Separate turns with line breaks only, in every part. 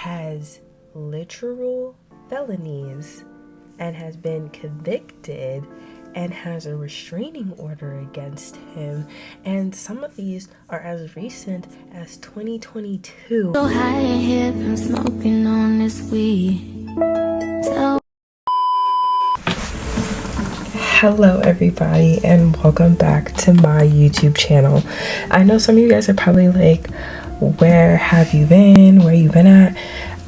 has literal felonies and has been convicted and has a restraining order against him, and some of these are as recent as 2022.
So high in here, I'm smoking on this weed.
Hello everybody, and welcome back to my YouTube channel. I know some of you guys are probably like, where have you been? Where you been at?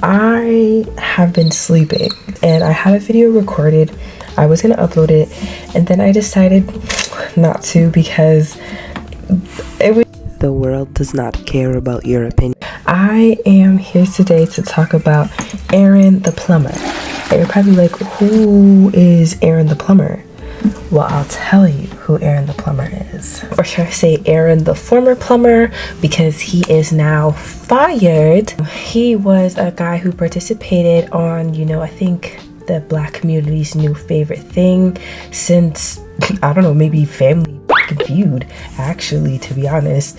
I have been sleeping, and I had a video recorded. I was gonna upload it, and then I decided not to because the world does not care about your opinion. I am here today to talk about Aaron the plumber. And you're probably like, who is Aaron the plumber? Well, I'll tell you who Aaron the plumber is. Or should I say Aaron the former plumber, because he is now fired. He was a guy who participated on, I think the black community's new favorite thing since, I don't know, maybe Family Feud, actually, to be honest.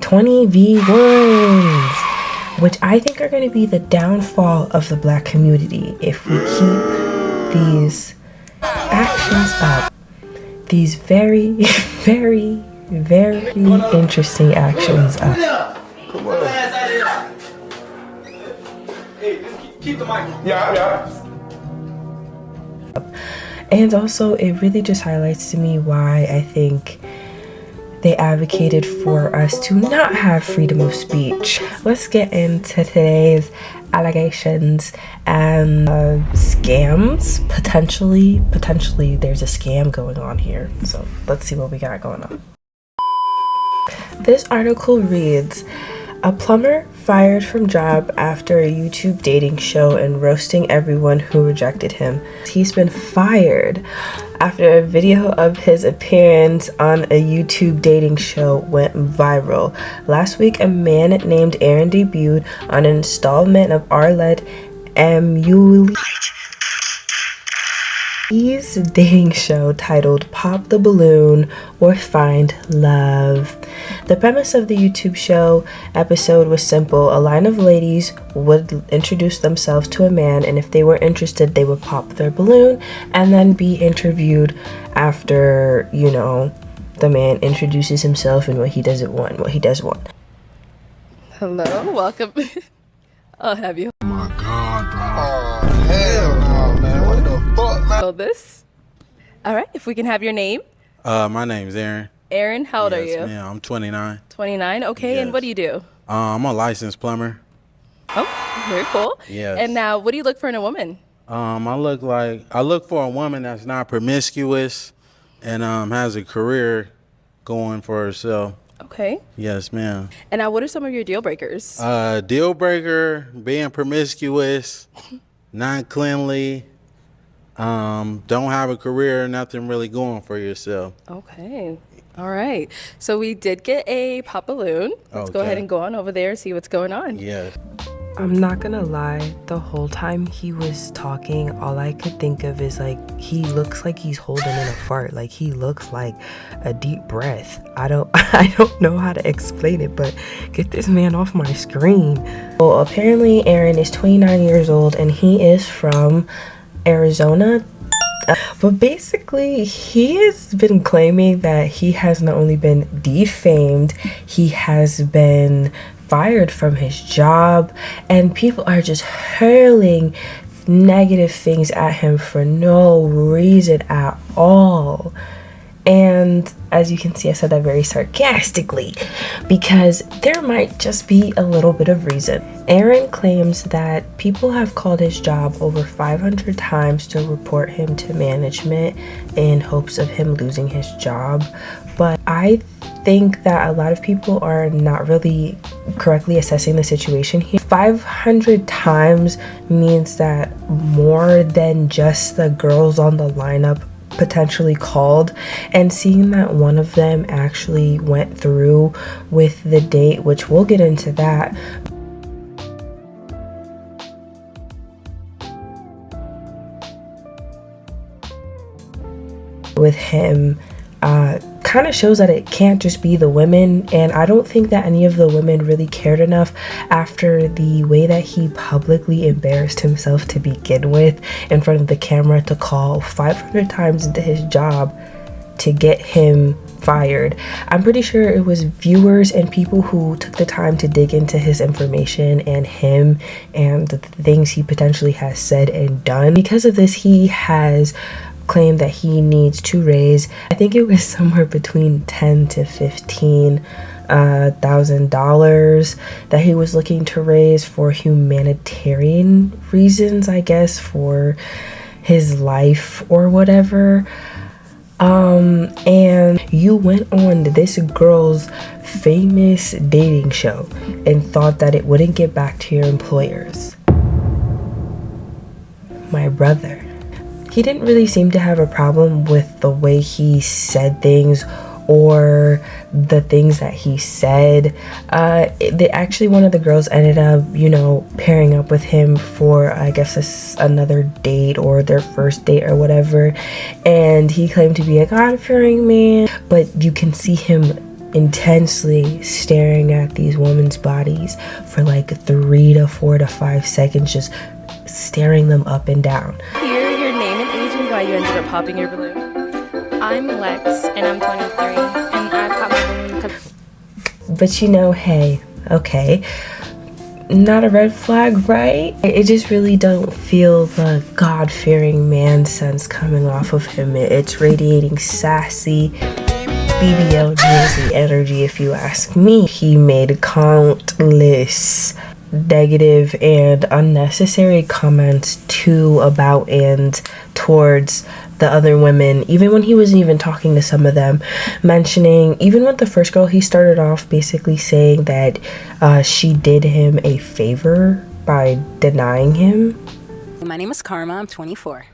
20v1s, which I think are going to be the downfall of the black community if we keep these actions up. These very, very, very interesting actions up.
Come on. Hey, keep the mic. Yeah.
And also, it really just highlights to me why I think they advocated for us to not have freedom of speech. Let's get into today's allegations and scams. Potentially there's a scam going on here. So let's see what we got going on. This article reads, a plumber fired from job after a YouTube dating show and roasting everyone who rejected him. He's been fired after a video of his appearance on a YouTube dating show went viral. Last week, a man named Aaron debuted on an installment of Arlette E's dating show titled Pop the Balloon or Find Love. The premise of the YouTube show episode was simple. A line of ladies would introduce themselves to a man, and if they were interested, they would pop their balloon and then be interviewed after, the man introduces himself and what he does want.
Hello, welcome. I'll have you.
Oh my God, bro. Oh, hell no, man. What the fuck, man?
Hold this. All right, if we can have your name.
My name's Aaron.
Aaron, how old are you?
Yes, ma'am. I'm 29.
29, okay.
Yes.
And what do you do?
I'm a licensed plumber.
Oh, very cool.
Yes.
And now, what do you look for in a woman?
I look for a woman that's not promiscuous and has a career going for herself.
Okay.
Yes, ma'am.
And now, what are some of your deal breakers?
Deal breaker, being promiscuous, not cleanly, don't have a career, nothing really going for yourself.
Okay. All right. So we did get a pop balloon. Let's go ahead and go on over there and see what's going on.
Yes.
I'm not gonna lie, the whole time he was talking, all I could think of is like, he looks like he's holding in a fart. Like, he looks like a deep breath. I don't know how to explain it, but get this man off my screen. Well, apparently Aaron is 29 years old and he is from Arizona. But basically, he has been claiming that he has not only been defamed, he has been fired from his job, and people are just hurling negative things at him for no reason at all. And as you can see, I said that very sarcastically because there might just be a little bit of reason. Aaron claims that people have called his job over 500 times to report him to management in hopes of him losing his job. But I think that a lot of people are not really correctly assessing the situation here. 500 times means that more than just the girls on the lineup potentially called, and seeing that one of them actually went through with the date, which we'll get into that. With him kind kind of shows that it can't just be the women, and I don't think that any of the women really cared enough after the way that he publicly embarrassed himself to begin with in front of the camera to call 500 times into his job to get him fired. I'm pretty sure it was viewers and people who took the time to dig into his information and him and the things he potentially has said and done. Because of this, he has claimed that he needs to raise, I think it was somewhere between $10,000 to $15,000 that he was looking to raise for humanitarian reasons, I guess, for his life or whatever. And you went on this girl's famous dating show and thought that it wouldn't get back to your employers. My brother, he didn't really seem to have a problem with the way he said things or the things that he said. Actually, one of the girls ended up, pairing up with him for, I guess, another date or their first date or whatever. And he claimed to be a God-fearing man, but you can see him intensely staring at these women's bodies for like 3 to 4 to 5 seconds, just staring them up and down.
Hear your name and age and why you ended up popping your balloon.
I'm Lex, and I'm 23, and I popped my balloon because...
But hey, okay, not a red flag, right? It just really don't feel the God-fearing man sense coming off of him. It's radiating sassy BBL Jersey energy, if you ask me. He made countless negative and unnecessary comments to, about, and towards the other women, even when he wasn't even talking to some of them, mentioning, even with the first girl, he started off basically saying that she did him a favor by denying him.
My name is Karma. I'm 24.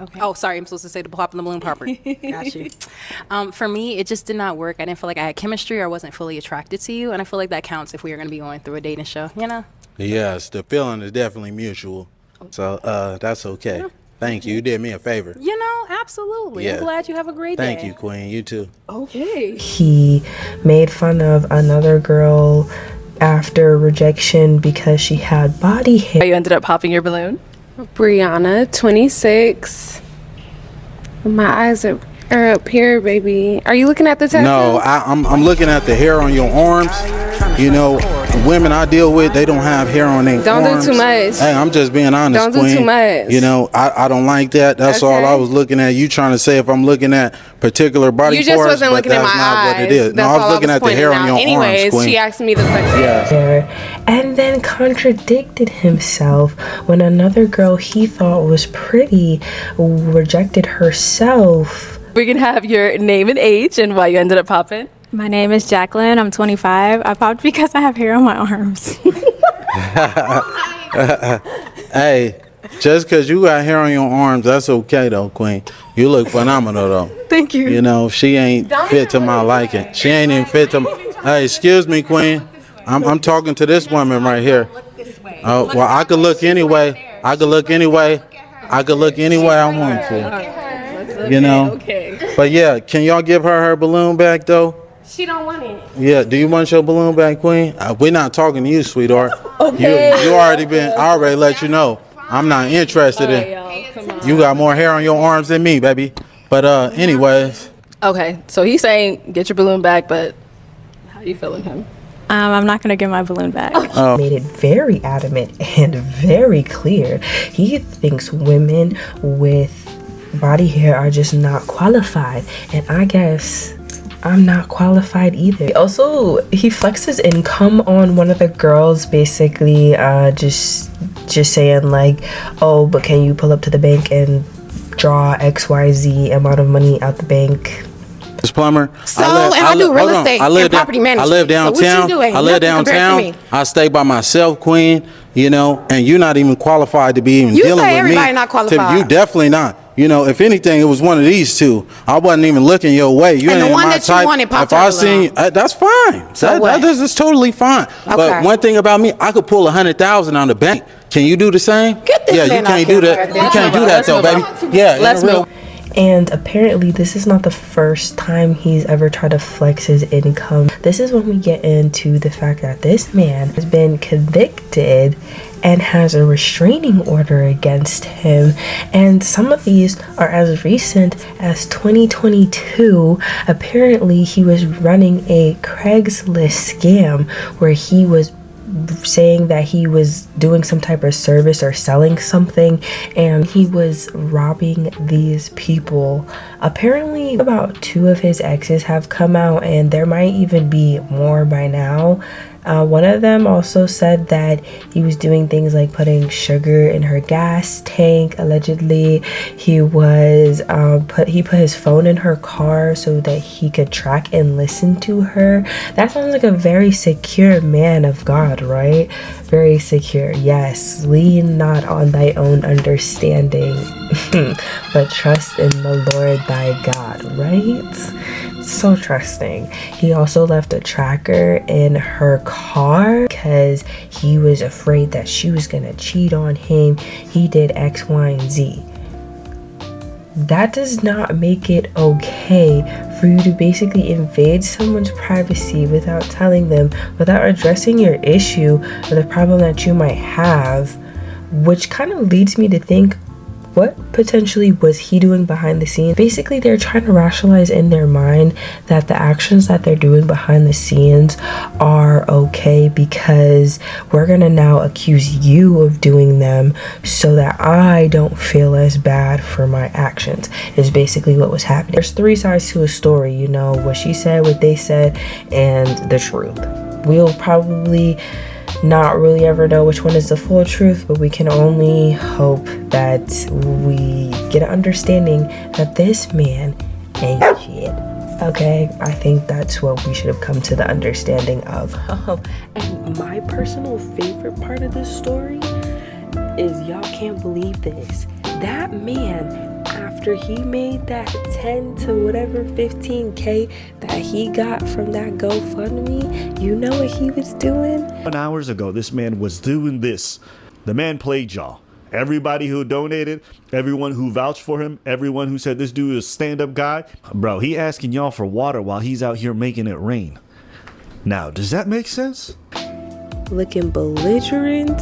Okay. Oh, sorry. I'm supposed to say the pop in the balloon proper. Got you. For me, it just did not work. I didn't feel like I had chemistry or I wasn't fully attracted to you. And I feel like that counts if we are going to be going through a dating show,
Yes, the feeling is definitely mutual. So that's okay. Yeah. Thank you. You did me a favor.
Absolutely.
Yeah.
I'm glad you have a great day.
Thank you, Queen. You too.
Okay.
He made fun of another girl after rejection because she had body hair.
You ended up popping your balloon?
Brianna, 26. My eyes are up here, baby. Are you looking at the tattoo?
No, I'm looking at the hair on your arms. Women I deal with, they don't have hair on their arms.
Don't do too much.
Hey, I'm just being honest,
Don't
Queen.
do too much.
I don't like that. That's
Okay.
all I was looking at. You trying to say if I'm looking at particular body parts,
You just wasn't looking at my
that's not
eyes.
what it is.
That's
No, I was
all
looking at the
pointing
hair on
out.
your
Anyways,
arms, Queen.
she asked me the question.
Yeah.
And then contradicted himself when another girl he thought was pretty rejected herself.
We can have your name and age and why you ended up popping.
My name is Jacqueline. I'm 25. I popped because I have hair on my arms.
Hey, just because you got hair on your arms, that's okay though, Queen. You look phenomenal though.
Thank you.
She ain't fit to my liking. She ain't even fit to. Hey, excuse me, Queen. I'm talking to this woman right here. Oh, well, I could look anyway. I could look any way I want to.
Okay.
But yeah, can y'all give her balloon back though?
She don't want it.
Yeah, do you want your balloon back, Queen? We're not talking to you, sweetheart.
Okay.
You already been. I already let you know. I'm not interested in. You got more hair on your arms than me, baby. But anyways.
Okay, so he's saying get your balloon back, but how you feeling him?
I'm not going to get my balloon back.
Made it very adamant and very clear. He thinks women with body hair are just not qualified. And I guess I'm not qualified either. Also, he flexes income on one of the girls, basically just saying like, oh, but can you pull up to the bank and draw XYZ amount of money out the bank?
Plumber.
I do real estate and property management.
I live downtown.
So what you doing?
I live
Nothing compared to
downtown.
me.
I stay by myself, Queen. And you're not even qualified to be even dealing with me.
You say everybody not qualified.
You definitely not. If anything, it was one of these two. I wasn't even looking your way. You
And
ain't
the one
my
that you
type.
wanted popped
If I
up
seen, that's fine.
So what?
That is totally fine. But
Okay.
one thing about me, I could pull 100,000 on the bank. Can you do the same?
Get this
Yeah, you
man
can't
out
do
there.
that. You can't do that though, baby. Yeah,
Let's
in a real.
move.
And apparently this is not the first time he's ever tried to flex his income. This is when we get into the fact that this man has been convicted and has a restraining order against him, and some of these are as recent as 2022. Apparently he was running a Craigslist scam where he was saying that he was doing some type of service or selling something, and he was robbing these people. Apparently about 2 of his exes have come out, and there might even be more by now. One of them also said that he was doing things like putting sugar in her gas tank. Allegedly, he was put his phone in her car so that he could track and listen to her. That sounds like a very secure man of God, right? Very secure. Yes, lean not on thy own understanding, but trust in the Lord thy God, right? So trusting. He also left a tracker in her car because he was afraid that she was gonna cheat on him. He did X, Y, and Z. That does not make it okay for you to basically invade someone's privacy without telling them, without addressing your issue or the problem that you might have, which kind of leads me to think, what potentially was he doing behind the scenes? Basically, they're trying to rationalize in their mind that the actions that they're doing behind the scenes are okay because we're gonna now accuse you of doing them so that I don't feel as bad for my actions, is basically what was happening. There's 3 sides to a story, you know, what she said, what they said, and the truth. We'll probably not really ever know which one is the full truth, but we can only hope that we get an understanding that this man ain't shit. Okay, I think that's what we should have come to the understanding of. And my personal favorite part of this story is, y'all can't believe this, that man, after he made that 10 to whatever 15K that he got from that GoFundMe, you know what he was doing?
1 hour ago, this man was doing this. The man played y'all. Everybody who donated, everyone who vouched for him, everyone who said this dude is a stand-up guy. Bro, he asking y'all for water while he's out here making it rain. Now, does that make sense?
Looking belligerent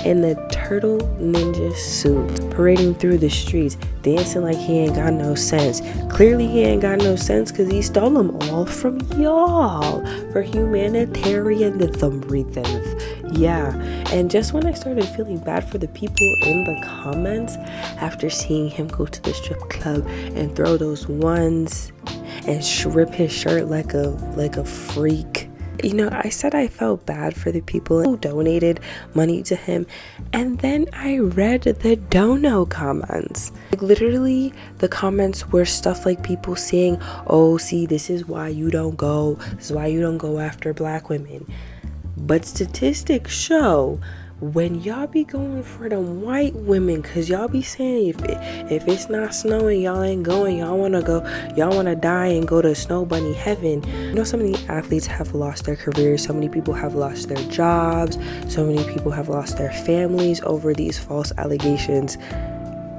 in a turtle ninja suit, parading through the streets, dancing like he ain't got no sense. Clearly he ain't got no sense because he stole them all from y'all for humanitarianism reasons. Yeah, and just when I started feeling bad for the people in the comments after seeing him go to the strip club and throw those ones and rip his shirt like a freak, you know, I said I felt bad for the people who donated money to him, and then I read the dono comments. Like, literally, the comments were stuff like people saying, oh, see, this is why you don't go after black women. But statistics show when y'all be going for them white women, cause y'all be saying if it's not snowing, y'all ain't going, y'all wanna die and go to snow bunny heaven. You know, so many athletes have lost their careers, so many people have lost their jobs, so many people have lost their families over these false allegations.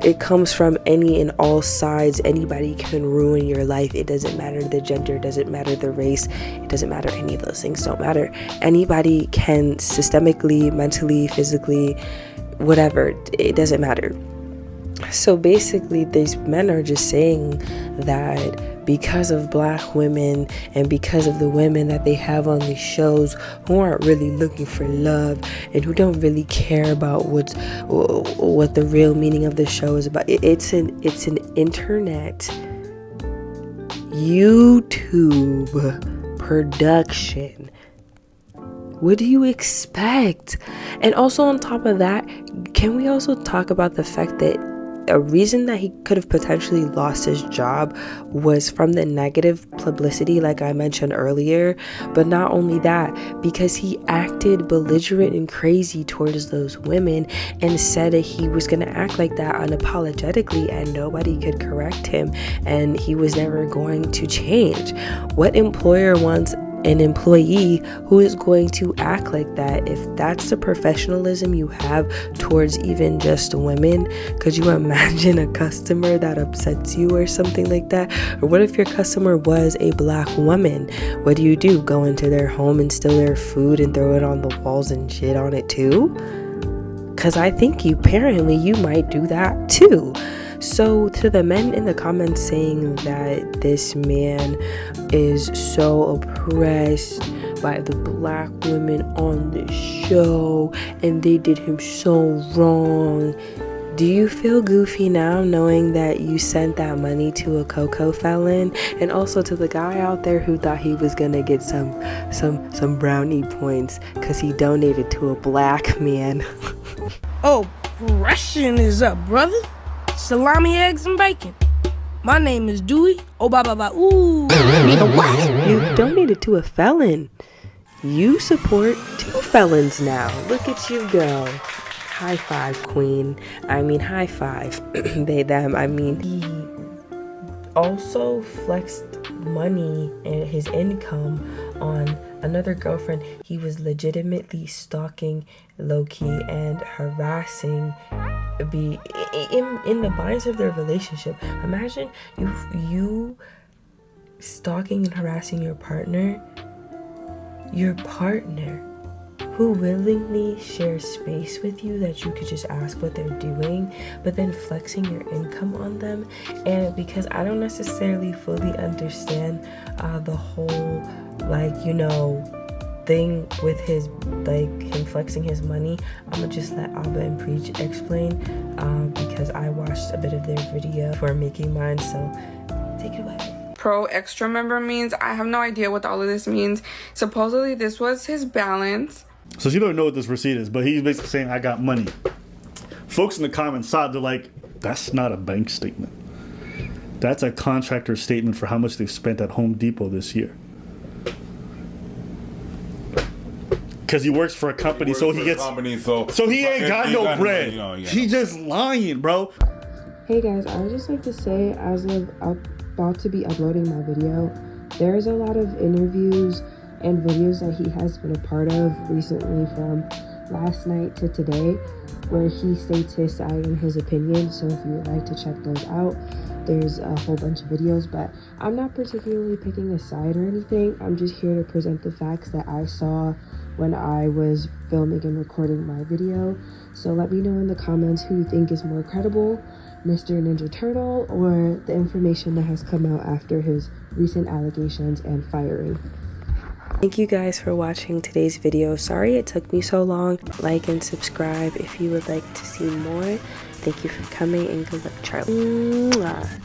It comes from any and all sides. Anybody can ruin your life. It doesn't matter the gender, it doesn't matter the race, it doesn't matter, any of those things don't matter. Anybody can systemically, mentally, physically, whatever, it doesn't matter. So basically, these men are just saying that because of black women and because of the women that they have on these shows who aren't really looking for love and who don't really care about what the real meaning of the show is about. It's an internet YouTube production. What do you expect? And also on top of that, can we also talk about the fact that a reason that he could have potentially lost his job was from the negative publicity, like I mentioned earlier. But not only that, because he acted belligerent and crazy towards those women and said that he was going to act like that unapologetically and nobody could correct him and he was never going to change. What employer wants an employee who is going to act like that. If that's the professionalism you have towards even just women, could you imagine a customer that upsets you or something like that? Or what if your customer was a black woman? What do? Go into their home and steal their food and throw it on the walls and shit on it too? Because I think apparently you might do that too. So to the men in the comments saying that this man is so oppressed by the black women on the show and they did him so wrong, do you feel goofy now knowing that you sent that money to a cocoa felon? And also to the guy out there who thought he was gonna get some brownie points because he donated to a black man.
Oh, Russian is up, brother. Salami, eggs, and bacon. My name is Dewey. Oh, ooh.
You donated to a felon. You support 2 felons now. Look at you go. High five, queen. I mean, high five. They, them. I mean, he also flexed money and his income on another girlfriend he was legitimately stalking low-key and harassing in the minds of their relationship. Imagine you stalking and harassing your partner who willingly shares space with you that you could just ask what they're doing, but then flexing your income on them. And because I don't necessarily fully understand the whole thing with his him flexing his money, I'm gonna just let Abba and Preach explain because I watched a bit of their video for making mine, so take it away.
Pro extra member means, I have no idea what all of this means. Supposedly this was his balance.
So you don't know what this receipt is, but he's basically saying, I got money. Folks in the comments side, they're like, that's not a bank statement. That's a contractor statement for how much they've spent at Home Depot this year. Because he works for a company, so he gets... So he ain't got no bread. He just lying, bro.
Hey guys, I would just like to say, as of about to be uploading my video, there's a lot of interviews and videos that he has been a part of recently from last night to today where he states his side and his opinion. So if you would like to check those out, there's a whole bunch of videos, but I'm not particularly picking a side or anything. I'm just here to present the facts that I saw when I was filming and recording my video. So let me know in the comments who you think is more credible, Mr. Ninja Turtle or the information that has come out after his recent allegations and firing. Thank you guys for watching today's video. Sorry it took me so long. Like and subscribe if you would like to see more. Thank you for coming and good luck, Charlie. Mwah.